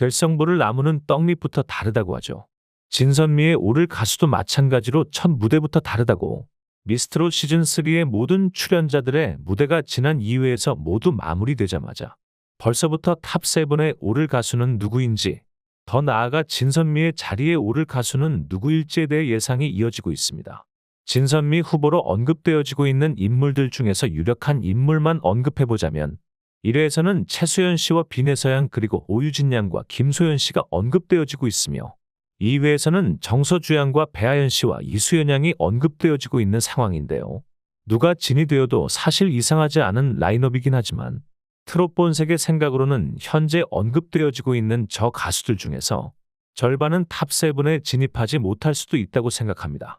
될성부를 나무는 떡잎부터 다르다고 하죠. 진선미의 오를 가수도 마찬가지로 첫 무대부터 다르다고. 미스트롯 시즌3의 모든 출연자들의 무대가 지난 2회에서 모두 마무리되자마자 벌써부터 탑7에 오를 가수는 누구인지, 더 나아가 진선미의 자리에 오를 가수는 누구일지에 대해 예상이 이어지고 있습니다. 진선미 후보로 언급되어지고 있는 인물들 중에서 유력한 인물만 언급해보자면 1회에서는 최수연 씨와 비내서양 그리고 오유진 양과 김소연 씨가 언급되어지고 있으며 2회에서는 정서주 양과 배아연 씨와 이수연 양이 언급되어지고 있는 상황인데요. 누가 진이 되어도 사실 이상하지 않은 라인업이긴 하지만 트롯본색의 생각으로는 현재 언급되어지고 있는 저 가수들 중에서 절반은 탑7에 진입하지 못할 수도 있다고 생각합니다.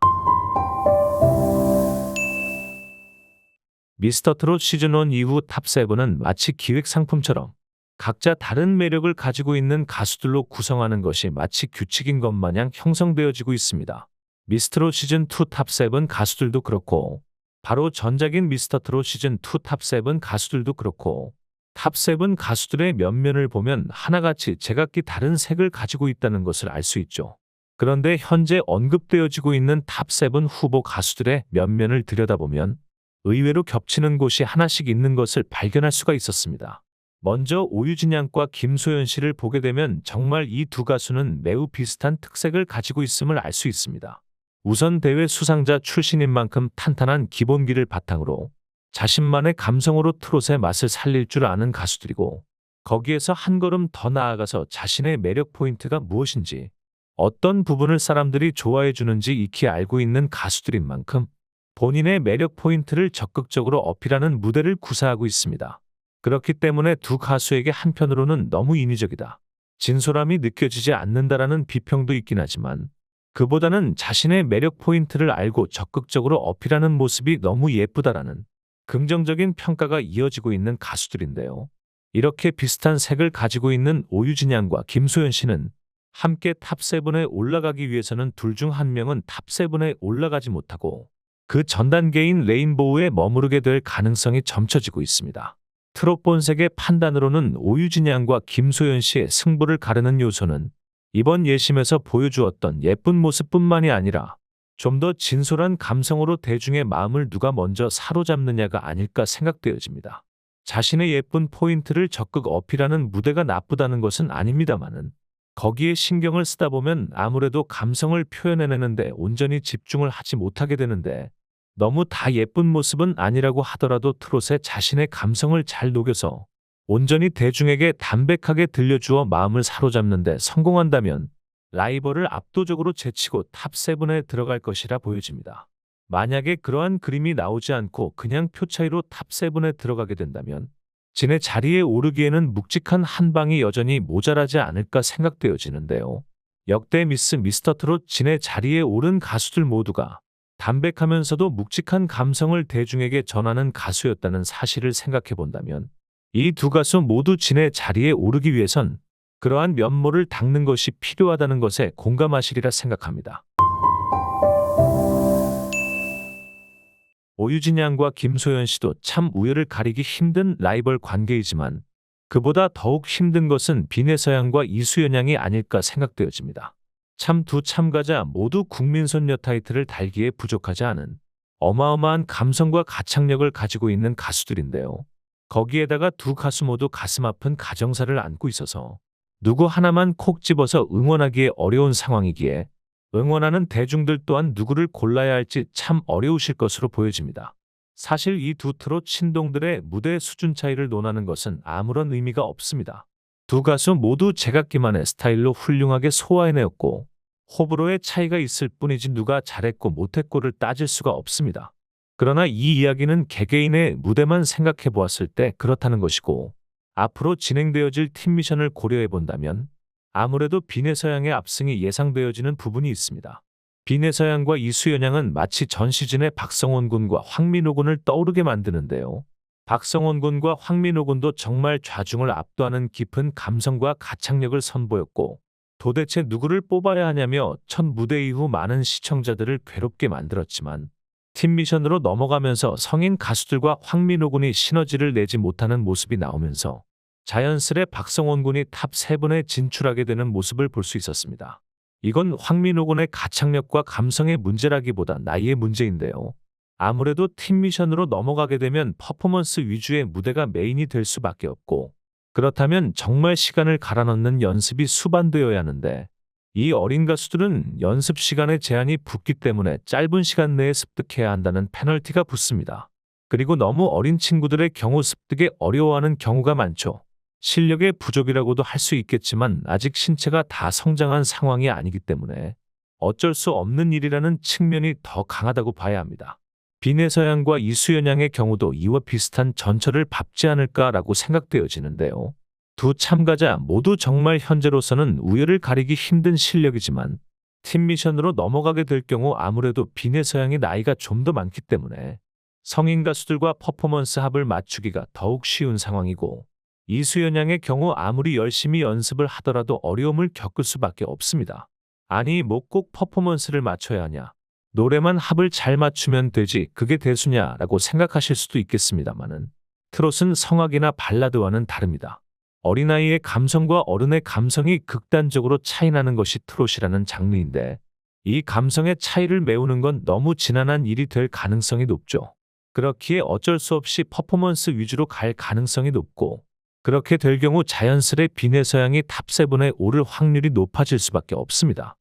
미스터트롯 시즌1 이후 탑7은 마치 기획상품처럼 각자 다른 매력을 가지고 있는 가수들로 구성하는 것이 마치 규칙인 것 마냥 형성되어지고 있습니다. 미스트롯 시즌2 탑7 가수들도 그렇고 바로 전작인 미스터트롯 시즌2 탑7 가수들도 그렇고 탑7 가수들의 면면을 보면 하나같이 제각기 다른 색을 가지고 있다는 것을 알 수 있죠. 그런데 현재 언급되어지고 있는 탑7 후보 가수들의 면면을 들여다보면 의외로 겹치는 곳이 하나씩 있는 것을 발견할 수가 있었습니다. 먼저 오유진 양과 김소연 씨를 보게 되면 정말 이 두 가수는 매우 비슷한 특색을 가지고 있음을 알 수 있습니다. 우선 대회 수상자 출신인 만큼 탄탄한 기본기를 바탕으로 자신만의 감성으로 트롯의 맛을 살릴 줄 아는 가수들이고, 거기에서 한 걸음 더 나아가서 자신의 매력 포인트가 무엇인지, 어떤 부분을 사람들이 좋아해 주는지 익히 알고 있는 가수들인 만큼 본인의 매력 포인트를 적극적으로 어필하는 무대를 구사하고 있습니다. 그렇기 때문에 두 가수에게 한편으로는 너무 인위적이다, 진솔함이 느껴지지 않는다라는 비평도 있긴 하지만 그보다는 자신의 매력 포인트를 알고 적극적으로 어필하는 모습이 너무 예쁘다라는 긍정적인 평가가 이어지고 있는 가수들인데요. 이렇게 비슷한 색을 가지고 있는 오유진 양과 김소연 씨는 함께 탑7에 올라가기 위해서는 둘 중 한 명은 탑7에 올라가지 못하고 그 전 단계인 레인보우에 머무르게 될 가능성이 점쳐지고 있습니다. 트롯본색의 판단으로는 오유진 양과 김소연 씨의 승부를 가르는 요소는 이번 예심에서 보여주었던 예쁜 모습뿐만이 아니라 좀 더 진솔한 감성으로 대중의 마음을 누가 먼저 사로잡느냐가 아닐까 생각되어집니다. 자신의 예쁜 포인트를 적극 어필하는 무대가 나쁘다는 것은 아닙니다마는 거기에 신경을 쓰다 보면 아무래도 감성을 표현해내는데 온전히 집중을 하지 못하게 되는데, 너무 다 예쁜 모습은 아니라고 하더라도 트롯에 자신의 감성을 잘 녹여서 온전히 대중에게 담백하게 들려주어 마음을 사로잡는 데 성공한다면 라이벌을 압도적으로 제치고 탑7에 들어갈 것이라 보여집니다. 만약에 그러한 그림이 나오지 않고 그냥 표 차이로 탑7에 들어가게 된다면 진의 자리에 오르기에는 묵직한 한 방이 여전히 모자라지 않을까 생각되어지는데요. 역대 미스 미스터트롯 진의 자리에 오른 가수들 모두가 담백하면서도 묵직한 감성을 대중에게 전하는 가수였다는 사실을 생각해 본다면 이 두 가수 모두 진의 자리에 오르기 위해선 그러한 면모를 닦는 것이 필요하다는 것에 공감하시리라 생각합니다. 오유진 양과 김소연 씨도 참 우열을 가리기 힘든 라이벌 관계이지만 그보다 더욱 힘든 것은 비내서양과 이수연 양이 아닐까 생각되어집니다. 참 두 참가자 모두 국민손녀 타이틀을 달기에 부족하지 않은 어마어마한 감성과 가창력을 가지고 있는 가수들인데요. 거기에다가 두 가수 모두 가슴 아픈 가정사를 안고 있어서 누구 하나만 콕 집어서 응원하기에 어려운 상황이기에 응원하는 대중들 또한 누구를 골라야 할지 참 어려우실 것으로 보여집니다. 사실 이 두 트롯 신동들의 무대 수준 차이를 논하는 것은 아무런 의미가 없습니다. 두 가수 모두 제각기만의 스타일로 훌륭하게 소화해내었고 호불호의 차이가 있을 뿐이지 누가 잘했고 못했고를 따질 수가 없습니다. 그러나 이 이야기는 개개인의 무대만 생각해 보았을 때 그렇다는 것이고, 앞으로 진행되어질 팀 미션을 고려해 본다면 아무래도 비내서양의 압승이 예상되어지는 부분이 있습니다. 비내서양과 이수연 양은 마치 전 시즌의 박성원 군과 황민호 군을 떠오르게 만드는데요. 박성원 군과 황민호 군도 정말 좌중을 압도하는 깊은 감성과 가창력을 선보였고, 도대체 누구를 뽑아야 하냐며 첫 무대 이후 많은 시청자들을 괴롭게 만들었지만 팀 미션으로 넘어가면서 성인 가수들과 황민호 군이 시너지를 내지 못하는 모습이 나오면서 자연스레 박성원 군이 탑 3분에 진출하게 되는 모습을 볼 수 있었습니다. 이건 황민호 군의 가창력과 감성의 문제라기보다 나이의 문제인데요. 아무래도 팀 미션으로 넘어가게 되면 퍼포먼스 위주의 무대가 메인이 될 수밖에 없고, 그렇다면 정말 시간을 갈아넣는 연습이 수반되어야 하는데, 이 어린 가수들은 연습 시간에 제한이 붙기 때문에 짧은 시간 내에 습득해야 한다는 페널티가 붙습니다. 그리고 너무 어린 친구들의 경우 습득에 어려워하는 경우가 많죠. 실력의 부족이라고도 할 수 있겠지만 아직 신체가 다 성장한 상황이 아니기 때문에 어쩔 수 없는 일이라는 측면이 더 강하다고 봐야 합니다. 비내서양과 이수연 양의 경우도 이와 비슷한 전철을 밟지 않을까라고 생각되어지는데요. 두 참가자 모두 정말 현재로서는 우열을 가리기 힘든 실력이지만 팀 미션으로 넘어가게 될 경우 아무래도 비내서양의 나이가 좀 더 많기 때문에 성인 가수들과 퍼포먼스 합을 맞추기가 더욱 쉬운 상황이고, 이수연 양의 경우 아무리 열심히 연습을 하더라도 어려움을 겪을 수밖에 없습니다. 아니 뭐 꼭 퍼포먼스를 맞춰야 하냐, 노래만 합을 잘 맞추면 되지 그게 대수냐라고 생각하실 수도 있겠습니다마는 트롯은 성악이나 발라드와는 다릅니다. 어린아이의 감성과 어른의 감성이 극단적으로 차이나는 것이 트롯이라는 장르인데, 이 감성의 차이를 메우는 건 너무 지난한 일이 될 가능성이 높죠. 그렇기에 어쩔 수 없이 퍼포먼스 위주로 갈 가능성이 높고, 그렇게 될 경우 자연스레 비내서양이 탑 7에 오를 확률이 높아질 수밖에 없습니다.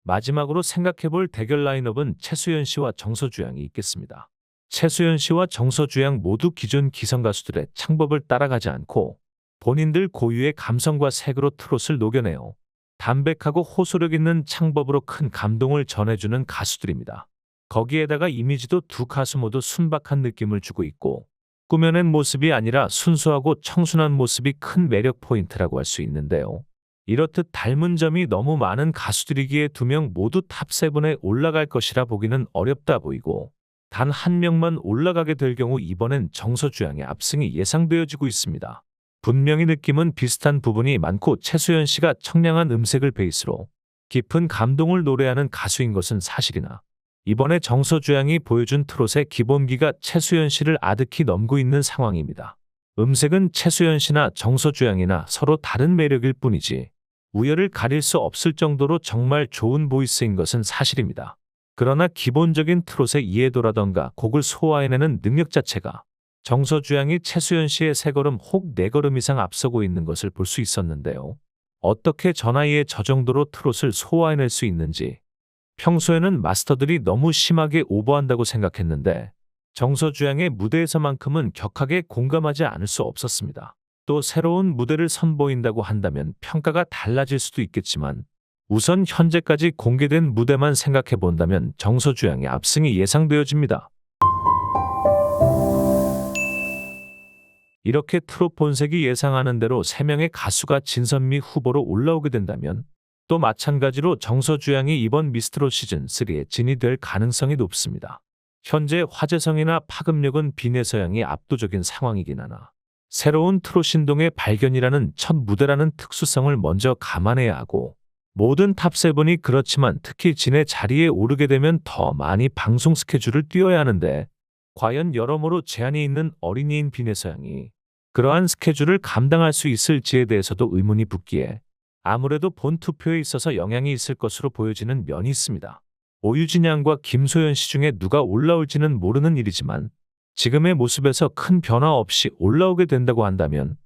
마지막으로 생각해볼 대결 라인업은 최수연 씨와 정서주 양이 있겠습니다. 최수연 씨와 정서주 양 모두 기존 기성 가수들의 창법을 따라가지 않고 본인들 고유의 감성과 색으로 트롯을 녹여내요. 담백하고 호소력 있는 창법으로 큰 감동을 전해주는 가수들입니다. 거기에다가 이미지도 두 가수 모두 순박한 느낌을 주고 있고, 꾸며낸 모습이 아니라 순수하고 청순한 모습이 큰 매력 포인트라고 할 수 있는데요. 이렇듯 닮은 점이 너무 많은 가수들이기에 두 명 모두 탑 7에 올라갈 것이라 보기는 어렵다 보이고, 단 한 명만 올라가게 될 경우 이번엔 정서주 양의 압승이 예상되어지고 있습니다. 분명히 느낌은 비슷한 부분이 많고 최수연 씨가 청량한 음색을 베이스로 깊은 감동을 노래하는 가수인 것은 사실이나, 이번에 정서주 양이 보여준 트롯의 기본기가 최수연 씨를 아득히 넘고 있는 상황입니다. 음색은 최수연 씨나 정서주 양이나 서로 다른 매력일 뿐이지 우열을 가릴 수 없을 정도로 정말 좋은 보이스인 것은 사실입니다. 그러나 기본적인 트롯의 이해도라던가 곡을 소화해내는 능력 자체가 정서주 양이 최수연 씨의 3걸음 혹 4걸음 이상 앞서고 있는 것을 볼 수 있었는데요. 어떻게 저 나이에 저 정도로 트롯을 소화해낼 수 있는지, 평소에는 마스터들이 너무 심하게 오버한다고 생각했는데 정서주 양의 무대에서만큼은 격하게 공감하지 않을 수 없었습니다. 또 새로운 무대를 선보인다고 한다면 평가가 달라질 수도 있겠지만 우선 현재까지 공개된 무대만 생각해 본다면 정서주 양의 압승이 예상되어집니다. 이렇게 트롯 본색이 예상하는 대로 3명의 가수가 진선미 후보로 올라오게 된다면 또 마찬가지로 정서주 양이 이번 미스트롯 시즌3에 진이 될 가능성이 높습니다. 현재 화제성이나 파급력은 비내서양이 압도적인 상황이긴 하나 새로운 트롯 신동의 발견이라는 첫 무대라는 특수성을 먼저 감안해야 하고, 모든 탑7이 그렇지만 특히 진의 자리에 오르게 되면 더 많이 방송 스케줄을 뛰어야 하는데 과연 여러모로 제한이 있는 어린이인 비내서양이 그러한 스케줄을 감당할 수 있을지에 대해서도 의문이 붙기에 아무래도 본 투표에 있어서 영향이 있을 것으로 보여지는 면이 있습니다. 오유진 양과 김소연 씨 중에 누가 올라올지는 모르는 일이지만 지금의 모습에서 큰 변화 없이 올라오게 된다고 한다면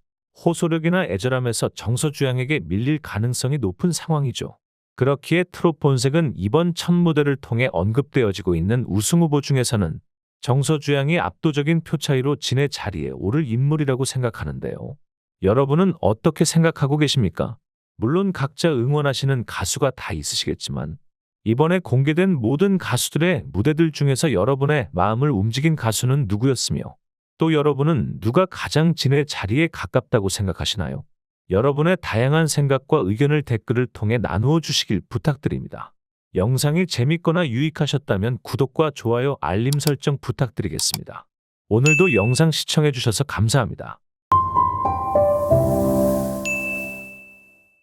호소력이나 애절함에서 정서주 양에게 밀릴 가능성이 높은 상황이죠. 그렇기에 트롯 본색은 이번 첫 무대를 통해 언급되어지고 있는 우승 후보 중에서는 정서주 양이 압도적인 표 차이로 진의 자리에 오를 인물이라고 생각하는데요. 여러분은 어떻게 생각하고 계십니까? 물론 각자 응원하시는 가수가 다 있으시겠지만 이번에 공개된 모든 가수들의 무대들 중에서 여러분의 마음을 움직인 가수는 누구였으며 또 여러분은 누가 가장 진의 자리에 가깝다고 생각하시나요? 여러분의 다양한 생각과 의견을 댓글을 통해 나누어 주시길 부탁드립니다. 영상이 재밌거나 유익하셨다면 구독과 좋아요, 알림 설정 부탁드리겠습니다. 오늘도 영상 시청해 주셔서 감사합니다.